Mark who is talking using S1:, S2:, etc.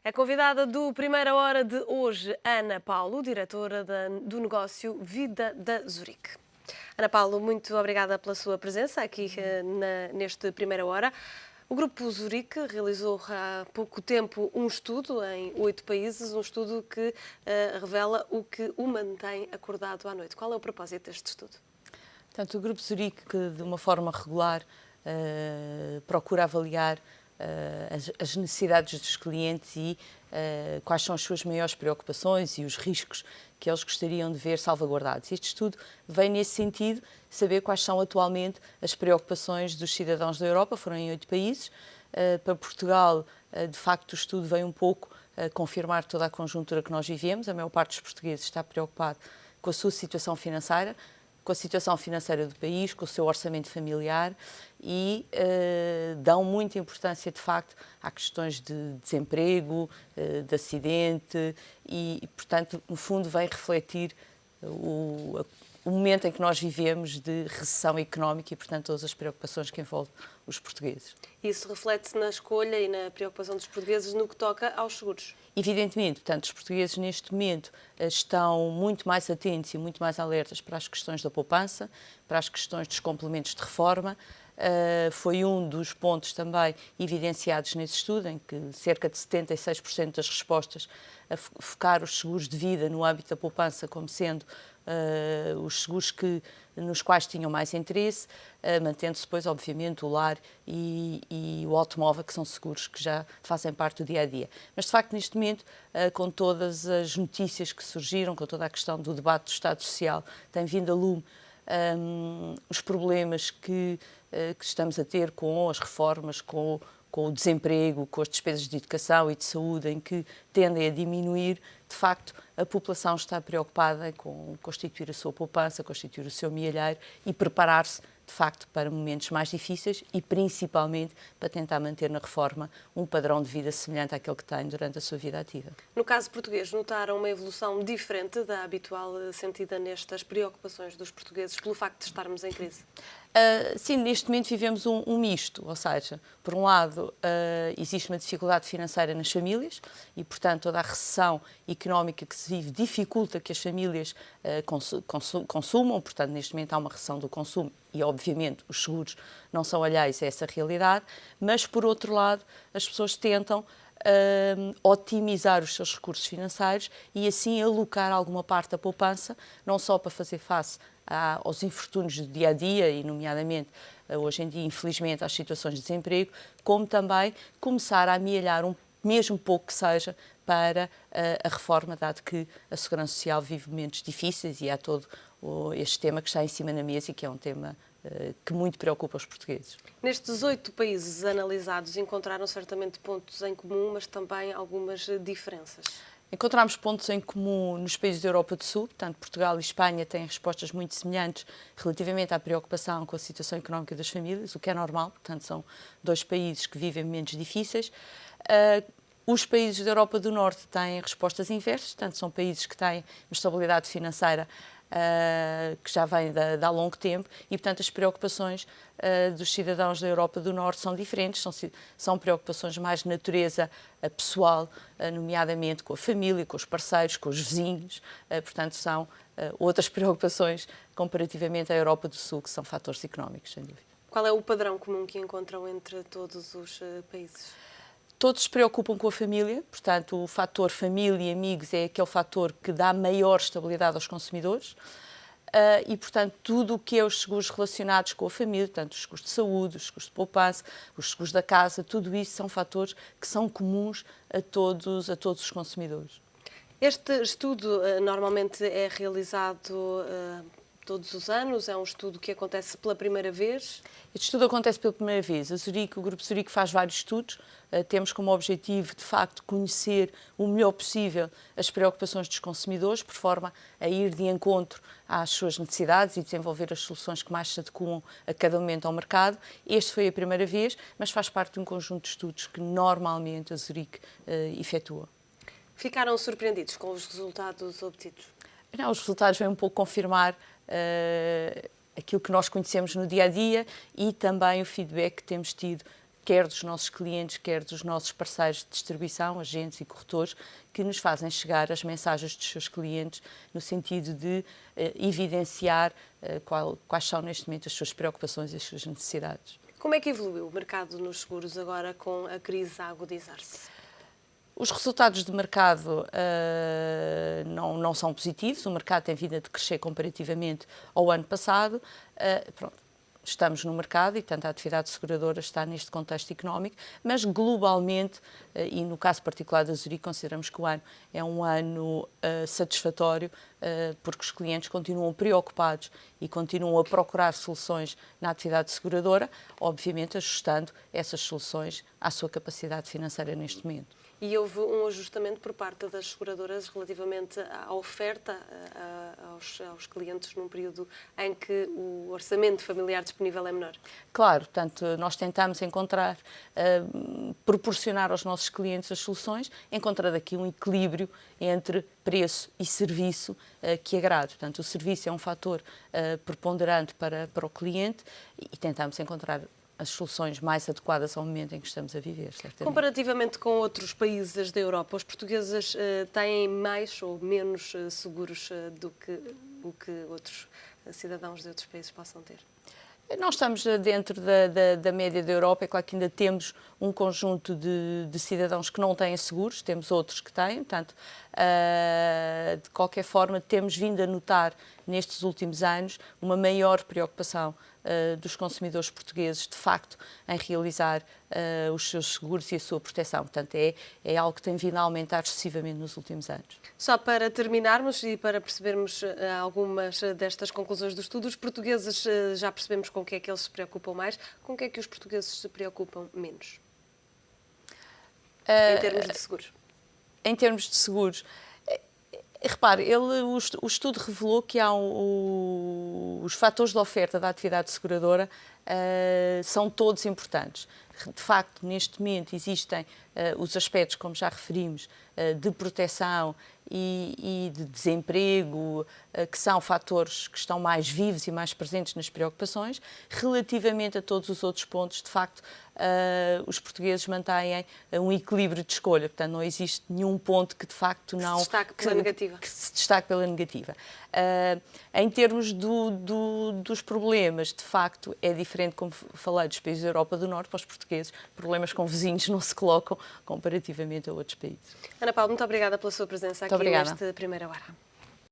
S1: É convidada do Primeira Hora de hoje, Ana Paulo, diretora do negócio Vida da Zurique. Ana Paulo, muito obrigada pela sua presença aqui neste Primeira Hora. O Grupo Zurique realizou há pouco tempo um estudo em 8 países, um estudo que revela o que o mantém acordado à noite. Qual é o propósito deste estudo?
S2: Portanto, o Grupo Zurique, que de uma forma regular procura avaliar as necessidades dos clientes e quais são as suas maiores preocupações e os riscos que eles gostariam de ver salvaguardados. Este estudo vem nesse sentido, saber quais são atualmente as preocupações dos cidadãos da Europa, foram em 8 países. Para Portugal, de facto, o estudo vem um pouco confirmar toda a conjuntura que nós vivemos. A maior parte dos portugueses está preocupado com a sua situação financeira, com a situação financeira do país, com o seu orçamento familiar e dão muita importância, de facto, a questões de desemprego, de acidente e, portanto, no fundo, vem refletir o momento em que nós vivemos de recessão económica e, portanto, todas as preocupações que envolvem os portugueses.
S1: Isso reflete-se na escolha e na preocupação dos portugueses no que toca aos seguros?
S2: Evidentemente, portanto, os portugueses neste momento estão muito mais atentos e muito mais alertas para as questões da poupança, para as questões dos complementos de reforma. Foi um dos pontos também evidenciados nesse estudo, em que cerca de 76% das respostas a focar os seguros de vida no âmbito da poupança como sendo os seguros nos quais tinham mais interesse, mantendo-se depois, obviamente, o lar e o automóvel, que são seguros que já fazem parte do dia-a-dia. Mas, de facto, neste momento, com todas as notícias que surgiram, com toda a questão do debate do Estado Social, tem vindo a lume os problemas que estamos a ter com as reformas, com o desemprego, com as despesas de educação e de saúde, em que tendem a diminuir. De facto, a população está preocupada com constituir a sua poupança, constituir o seu milheiro e preparar-se, de facto, para momentos mais difíceis e, principalmente, para tentar manter na reforma um padrão de vida semelhante àquele que tem durante a sua vida ativa.
S1: No caso português, notaram uma evolução diferente da habitual sentida nestas preocupações dos portugueses pelo facto de estarmos em crise?
S2: Sim, neste momento vivemos um misto, ou seja, por um lado existe uma dificuldade financeira nas famílias e, portanto, toda a recessão económica que se vive dificulta que as famílias consumam, portanto, neste momento há uma recessão do consumo e, obviamente, os seguros não são alheios a essa realidade, mas, por outro lado, as pessoas tentam otimizar os seus recursos financeiros e, assim, alocar alguma parte da poupança, não só para fazer face aos infortúnios do dia-a-dia e, nomeadamente, hoje em dia, infelizmente, às situações de desemprego, como também começar a amealhar mesmo pouco que seja para a reforma, dado que a Segurança Social vive momentos difíceis e há todo este tema que está em cima da mesa e que é um tema que muito preocupa os portugueses.
S1: Nestes 8 países analisados encontraram certamente pontos em comum, mas também algumas diferenças.
S2: Encontramos pontos em comum nos países da Europa do Sul, portanto, Portugal e Espanha têm respostas muito semelhantes relativamente à preocupação com a situação económica das famílias, o que é normal, portanto, são 2 países que vivem momentos difíceis. Os países da Europa do Norte têm respostas inversas, portanto, são países que têm uma estabilidade financeira que já vem de há longo tempo e, portanto, as preocupações dos cidadãos da Europa do Norte são diferentes, são preocupações mais de natureza pessoal, nomeadamente com a família, com os parceiros, com os vizinhos, portanto, são outras preocupações comparativamente à Europa do Sul, que são fatores económicos, sem dúvida.
S1: Qual é o padrão comum que encontram entre todos os países?
S2: Todos se preocupam com a família, portanto, o fator família e amigos é aquele fator que dá maior estabilidade aos consumidores e, portanto, tudo o que é os seguros relacionados com a família, portanto, os seguros de saúde, os seguros de poupança, os seguros da casa, tudo isso são fatores que são comuns a todos os consumidores.
S1: Este estudo normalmente é realizado todos os anos? É um estudo que acontece pela primeira vez?
S2: Este estudo acontece pela primeira vez. O Grupo Zurique faz vários estudos. Temos como objetivo, de facto, conhecer o melhor possível as preocupações dos consumidores, por forma a ir de encontro às suas necessidades e desenvolver as soluções que mais se adequam a cada momento ao mercado. Este foi a primeira vez, mas faz parte de um conjunto de estudos que normalmente a Zurique efetua.
S1: Ficaram surpreendidos com os resultados obtidos?
S2: Não, os resultados vêm um pouco confirmar aquilo que nós conhecemos no dia-a-dia e também o feedback que temos tido quer dos nossos clientes, quer dos nossos parceiros de distribuição, agentes e corretores, que nos fazem chegar as mensagens dos seus clientes no sentido de evidenciar quais são neste momento as suas preocupações e as suas necessidades.
S1: Como é que evoluiu o mercado nos seguros agora com a crise a agudizar-se?
S2: Os resultados de mercado não são positivos, o mercado tem vindo a decrescer comparativamente ao ano passado. Pronto, estamos no mercado e, portanto, a atividade seguradora está neste contexto económico, mas globalmente, e no caso particular da Zurique, consideramos que o ano é um ano satisfatório, porque os clientes continuam preocupados e continuam a procurar soluções na atividade seguradora, obviamente ajustando essas soluções à sua capacidade financeira neste momento.
S1: E houve um ajustamento por parte das seguradoras relativamente à oferta aos clientes num período em que o orçamento familiar disponível é menor?
S2: Claro, portanto, nós tentamos encontrar, proporcionar aos nossos clientes as soluções, encontrar aqui um equilíbrio entre preço e serviço que agrade. Portanto, o serviço é um fator preponderante para o cliente e tentamos encontrar as soluções mais adequadas ao momento em que estamos a viver, certamente.
S1: Comparativamente com outros países da Europa, os portugueses têm mais ou menos seguros do que o que outros cidadãos de outros países possam ter?
S2: Nós estamos dentro da média da Europa. É claro que ainda temos um conjunto de cidadãos que não têm seguros, temos outros que têm, portanto, de qualquer forma, temos vindo a notar nestes últimos anos uma maior preocupação dos consumidores portugueses, de facto, em realizar os seus seguros e a sua proteção. Portanto, é algo que tem vindo a aumentar excessivamente nos últimos anos.
S1: Só para terminarmos e para percebermos algumas destas conclusões do estudo, os portugueses, já percebemos com o que é que eles se preocupam mais, com o que é que os portugueses se preocupam menos? Em termos de seguros.
S2: Em termos de seguros, repare, o estudo revelou que há os fatores de oferta da atividade seguradora são todos importantes. De facto, neste momento existem os aspectos, como já referimos, de proteção e de desemprego, que são fatores que estão mais vivos e mais presentes nas preocupações. Relativamente a todos os outros pontos, de facto, os portugueses mantêm um equilíbrio de escolha. Portanto, não existe nenhum ponto que, de facto, não...
S1: se destaque pela negativa.
S2: Que se destaque pela negativa. Em termos dos problemas, de facto, é diferente, como falei, dos países da Europa do Norte. Para os portugueses, problemas com vizinhos não se colocam comparativamente a outros países.
S1: Ana Paula, muito obrigada pela sua presença aqui neste Primeira Hora.